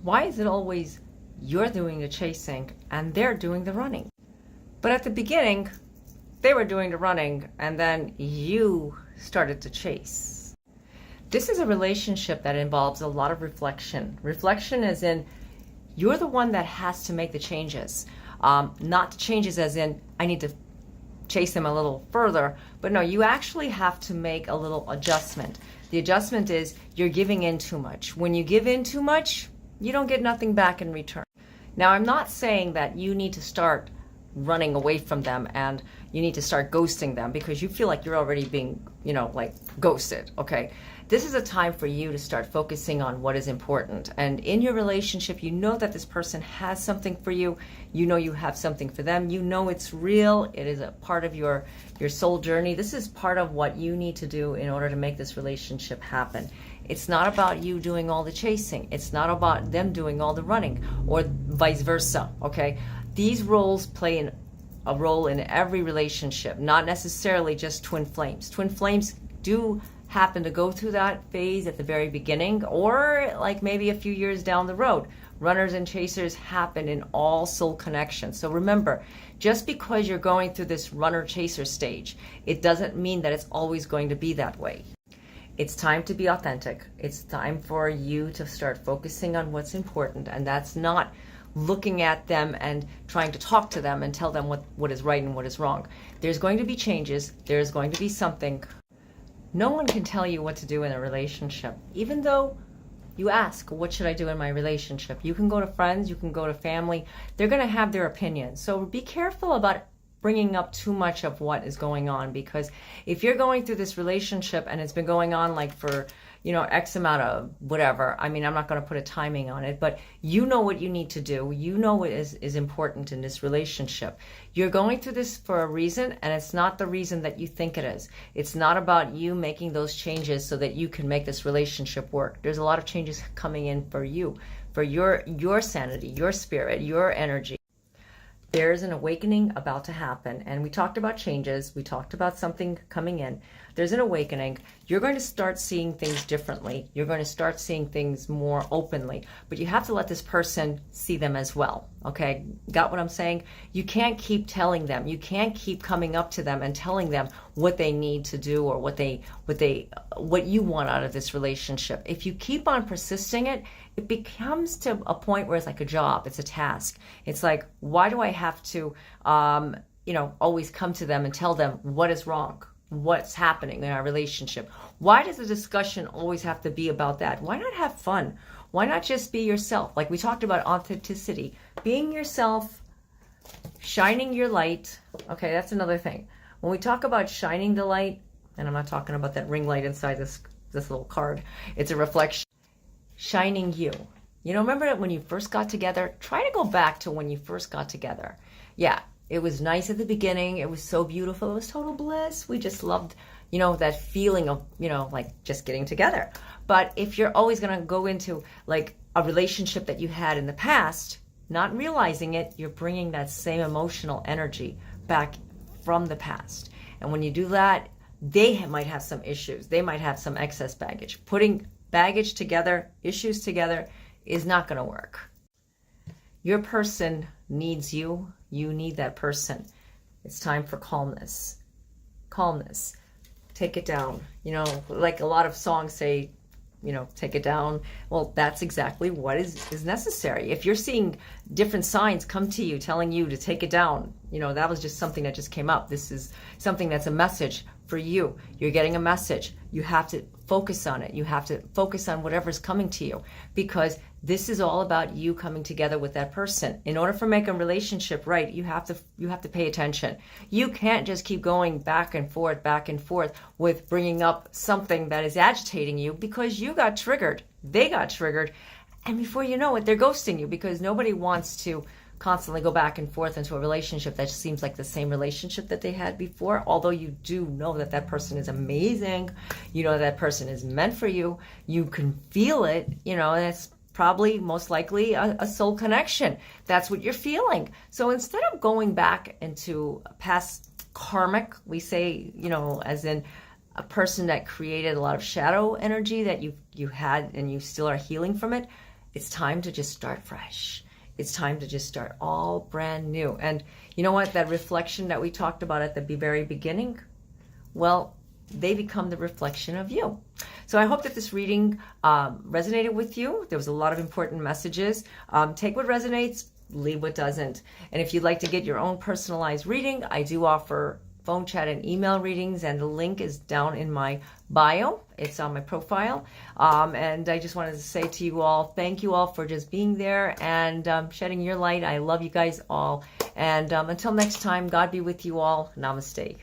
Why is it always you're doing the chasing and they're doing the running? But at the beginning, they were doing the running and then you started to chase. This is a relationship that involves a lot of reflection. Reflection as in you're the one that has to make the changes. Not the changes as in I need to chase them a little further, but no, you actually have to make a little adjustment. The adjustment is you're giving in too much. When you give in too much, you don't get nothing back in return. Now, I'm not saying that you need to start running away from them and you need to start ghosting them because you feel like you're already being, like ghosted, okay? This is a time for you to start focusing on what is important. And in your relationship, you know that this person has something for you. You know you have something for them. You know it's real. It is a part of your soul journey. This is part of what you need to do in order to make this relationship happen. It's not about you doing all the chasing. It's not about them doing all the running or vice versa, okay? These roles play a role in every relationship, not necessarily just twin flames. Twin flames do happen to go through that phase at the very beginning or like maybe a few years down the road. Runners and chasers happen in all soul connections. So remember, just because you're going through this runner-chaser stage, it doesn't mean that it's always going to be that way. It's time to be authentic. It's time for you to start focusing on what's important, and that's not looking at them and trying to talk to them and tell them what is right and what is wrong. There's going to be changes. There's going to be something. No one can tell you what to do in a relationship. Even though you ask, what should I do in my relationship? You can go to friends, you can go to family. They're going to have their opinions. So be careful about bringing up too much of what is going on, because if you're going through this relationship and it's been going on like for X amount of whatever, I'm not going to put a timing on it, but you know what you need to do. You know what is important in this relationship. You're going through this for a reason, and it's not the reason that you think it is. It's not about you making those changes so that you can make this relationship work. There's a lot of changes coming in for you, for your sanity, your spirit, your energy. There's an awakening about to happen. And we talked about changes. We talked about something coming in. There's an awakening. You're going to start seeing things differently. You're going to start seeing things more openly. But you have to let this person see them as well. Okay? Got what I'm saying? You can't keep telling them. You can't keep coming up to them and telling them what they need to do or what you want out of this relationship. If you keep on persisting it becomes to a point where it's like a job. It's a task. It's like, why do I have to, always come to them and tell them what is wrong? What's happening in our relationship? Why does the discussion always have to be about that? Why not have fun? Why not just be yourself? Like we talked about authenticity, being yourself, shining your light. Okay, that's another thing. When we talk about shining the light, and I'm not talking about that ring light inside this little card. It's a reflection. Shining you. Remember that when you first got together? Try to go back to when you first got together. Yeah, it was nice at the beginning. It was so beautiful. It was total bliss. We just loved, that feeling of, like just getting together. But if you're always going to go into like a relationship that you had in the past, not realizing it, you're bringing that same emotional energy back from the past. And when you do that, they might have some issues. They might have some excess baggage. Putting baggage together, issues together, is not going to work. Your person needs you. You need that person. It's time for calmness. Calmness. Take it down. Like a lot of songs say, take it down. Well, that's exactly what is necessary. If you're seeing different signs come to you telling you to take it down, that was just something that just came up. This is something that's a message for you. You're getting a message. You have to focus on it. You have to focus on whatever's coming to you, because this is all about you coming together with that person. In order for make a relationship right, you have to pay attention. You can't just keep going back and forth with bringing up something that is agitating you because you got triggered. They got triggered. And before you know it, they're ghosting you, because nobody wants to constantly go back and forth into a relationship that seems like the same relationship that they had before. Although you do know that person is amazing, that person is meant for you, you can feel it, and it's probably most likely a soul connection. That's what you're feeling. So instead of going back into past karmic, we say, as in a person that created a lot of shadow energy that you had and you still are healing from it, it's time to just start fresh. It's time to just start all brand new. And you know what? That reflection that we talked about at the very beginning, well, they become the reflection of you. So I hope that this reading resonated with you. There was a lot of important messages. Take what resonates, leave what doesn't. And if you'd like to get your own personalized reading, I do offer phone chat and email readings, and the link is down in my bio. It's on my profile. And I just wanted to say to you all, thank you all for just being there and shedding your light. I love you guys all. And until next time, God be with you all. Namaste.